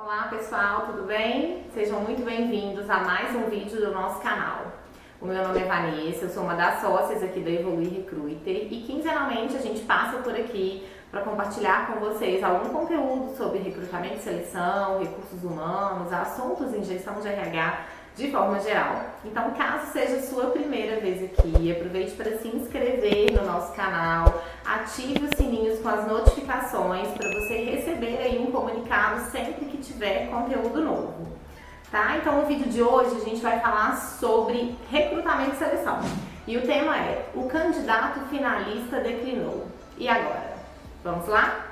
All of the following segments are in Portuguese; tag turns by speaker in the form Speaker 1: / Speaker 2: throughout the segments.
Speaker 1: Olá pessoal, tudo bem? Sejam muito bem-vindos a mais um vídeo do nosso canal. O meu nome é Vanessa, eu sou uma das sócias aqui da Evolui Recruiter e quinzenalmente a gente passa por aqui para compartilhar com vocês algum conteúdo sobre recrutamento e seleção, recursos humanos, assuntos em gestão de RH de forma geral. Então, caso seja a sua primeira vez aqui, aproveite para se inscrever no nosso canal, ative os sininhos com as notificações para você receber aí um comunicado sempre que tiver conteúdo novo. Tá? Então, no vídeo de hoje a gente vai falar sobre recrutamento e seleção. E o tema é: o candidato finalista declinou. E agora? Vamos lá?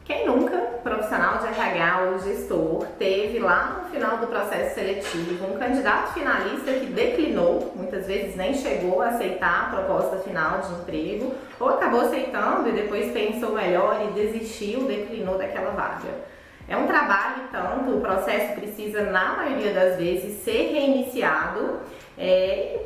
Speaker 1: Quem nunca, profissional de RH ou gestor, teve lá no final do processo seletivo um candidato finalista que declinou, muitas vezes nem chegou a aceitar a proposta final de emprego, ou acabou aceitando e depois pensou melhor e desistiu, declinou daquela vaga? É um trabalho, tanto, o processo precisa, na maioria das vezes, ser reiniciado,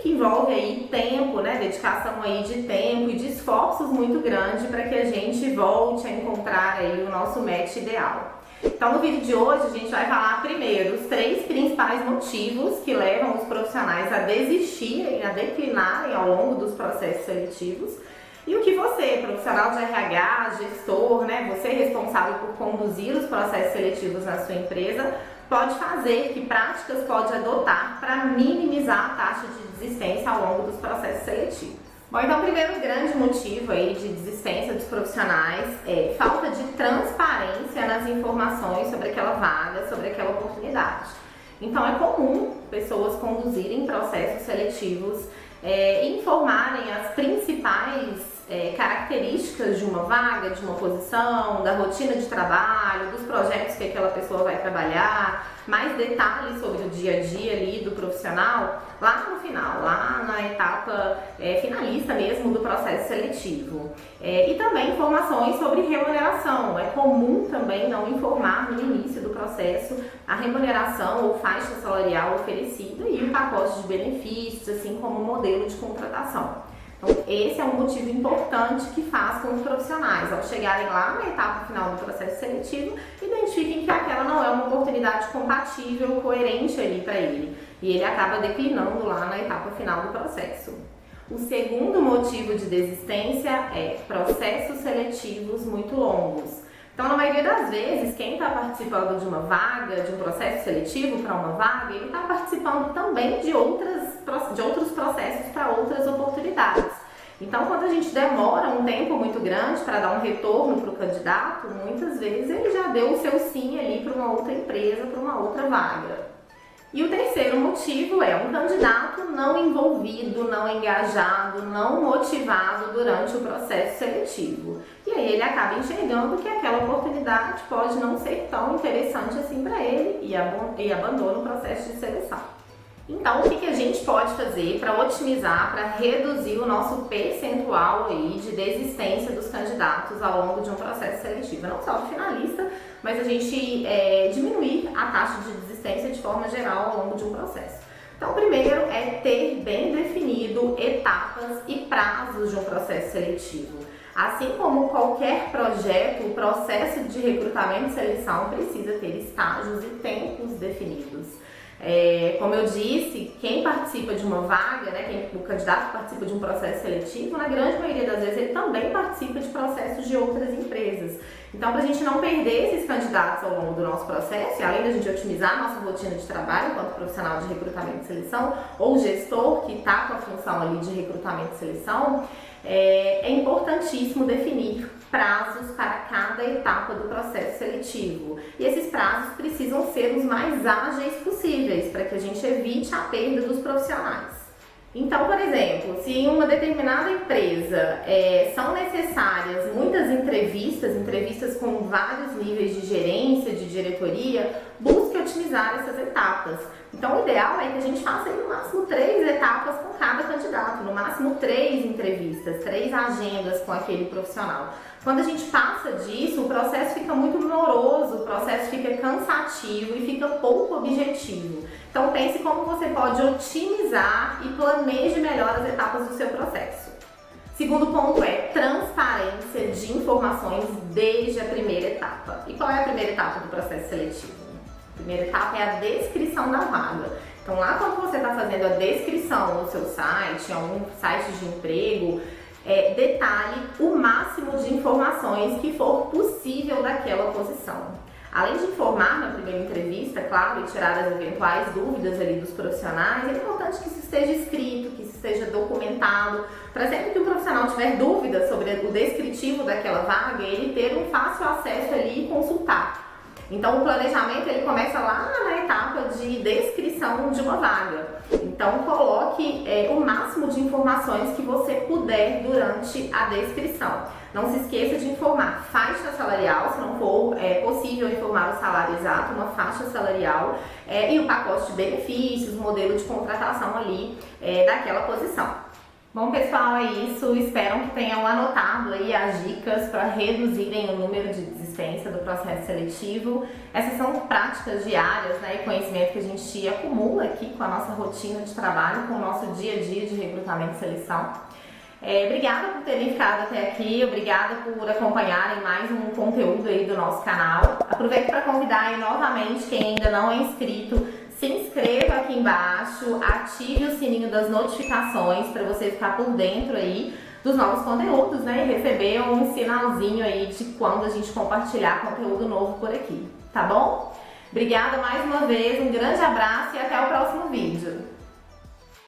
Speaker 1: que envolve aí tempo, dedicação aí de tempo e de esforços muito grande para que a gente volte a encontrar aí o nosso match ideal. Então, no vídeo de hoje, a gente vai falar primeiro os 3 principais motivos que levam os profissionais a desistirem, a declinarem ao longo dos processos seletivos. E o que você, profissional de RH, gestor, você responsável por conduzir os processos seletivos na sua empresa, pode fazer, que práticas pode adotar para minimizar a taxa de desistência ao longo dos processos seletivos. Bom, então o primeiro grande motivo aí de desistência dos profissionais é falta de transparência nas informações sobre aquela vaga, sobre aquela oportunidade. Então é comum pessoas conduzirem processos seletivos informarem as principais características de uma vaga, de uma posição, da rotina de trabalho, dos projetos que aquela pessoa vai trabalhar, mais detalhes sobre o dia a dia ali do profissional lá no final, lá na etapa finalista mesmo do processo seletivo. E também informações sobre remuneração. É comum também não informar no início do processo a remuneração ou faixa salarial oferecida e o pacote de benefícios, assim como o modelo de contratação. Então, esse é um motivo importante que faz com que os profissionais, ao chegarem lá na etapa final do processo seletivo, identifiquem que aquela não é uma oportunidade compatível, coerente ali para ele. E ele acaba declinando lá na etapa final do processo. O segundo motivo de desistência é processos seletivos muito longos. Então, na maioria das vezes, quem está participando de uma vaga, de um processo seletivo para uma vaga, ele está participando também de outros processos para outras oportunidades. Então, quando a gente demora um tempo muito grande para dar um retorno para o candidato, muitas vezes ele já deu o seu sim ali para uma outra empresa, para uma outra vaga. E o terceiro motivo é um candidato não envolvido, não engajado, não motivado durante o processo seletivo. E aí ele acaba enxergando que aquela oportunidade pode não ser tão interessante assim para ele e abandona o processo de seleção. Então, o que a gente pode fazer para otimizar, para reduzir o nosso percentual aí de desistência dos candidatos ao longo de um processo seletivo? Não só do finalista, mas a gente diminuir a taxa de desistência de forma geral ao longo de um processo. Então, o primeiro é ter bem definido etapas e prazos de um processo seletivo. Assim como qualquer projeto, o processo de recrutamento e seleção precisa ter estágios e tempos definidos. Como eu disse, quem participa de uma vaga, o candidato que participa de um processo seletivo, na grande maioria das vezes ele também participa de processos de outras empresas. Então, para a gente não perder esses candidatos ao longo do nosso processo, e além da gente otimizar a nossa rotina de trabalho enquanto profissional de recrutamento e seleção, ou gestor que está com a função ali de recrutamento e seleção, é importantíssimo definir prazos para cada etapa do processo seletivo. E esses prazos precisam ser os mais ágeis possíveis para que a gente evite a perda dos profissionais. Então, por exemplo, se em uma determinada empresa são necessárias muitas entrevistas com vários níveis de gerência, de diretoria, busque otimizar essas etapas. Então, o ideal é que a gente faça aí, no máximo 3 etapas com cada candidato, no máximo 3 entrevistas, 3 agendas com aquele profissional. Quando a gente passa disso, o processo fica muito moroso, o processo fica cansativo e fica pouco objetivo. Então pense como você pode otimizar e planeje melhor as etapas do seu processo. Segundo ponto é transparência de informações desde a primeira etapa. E qual é a primeira etapa do processo seletivo? A primeira etapa é a descrição da vaga. Então lá quando você está fazendo a descrição no seu site, em algum site de emprego, detalhe o máximo de informações que for possível daquela posição. Além de informar na primeira entrevista, claro, e tirar as eventuais dúvidas ali dos profissionais, é importante que isso esteja escrito, que isso esteja documentado, para sempre que o profissional tiver dúvidas sobre o descritivo daquela vaga, ele ter um fácil acesso ali e consultar. Então o planejamento ele começa lá na etapa de descrição de uma vaga. Então coloque o máximo de informações que você puder durante a descrição. Não se esqueça de informar faixa salarial, se não for possível informar o salário exato, uma faixa salarial e o pacote de benefícios, modelo de contratação ali daquela posição. Bom pessoal, é isso. Espero que tenham anotado aí as dicas para reduzirem o número de desistência do processo seletivo. Essas são práticas diárias, né, e conhecimento que a gente acumula aqui com a nossa rotina de trabalho, com o nosso dia a dia de recrutamento e seleção. Obrigada por terem ficado até aqui, obrigada por acompanharem mais um conteúdo aí do nosso canal. Aproveito para convidar aí novamente quem ainda não é inscrito, se inscreva aqui embaixo, ative o sininho das notificações para você ficar por dentro aí dos novos conteúdos, né? E receber um sinalzinho aí de quando a gente compartilhar conteúdo novo por aqui, tá bom? Obrigada mais uma vez, um grande abraço e até o próximo vídeo.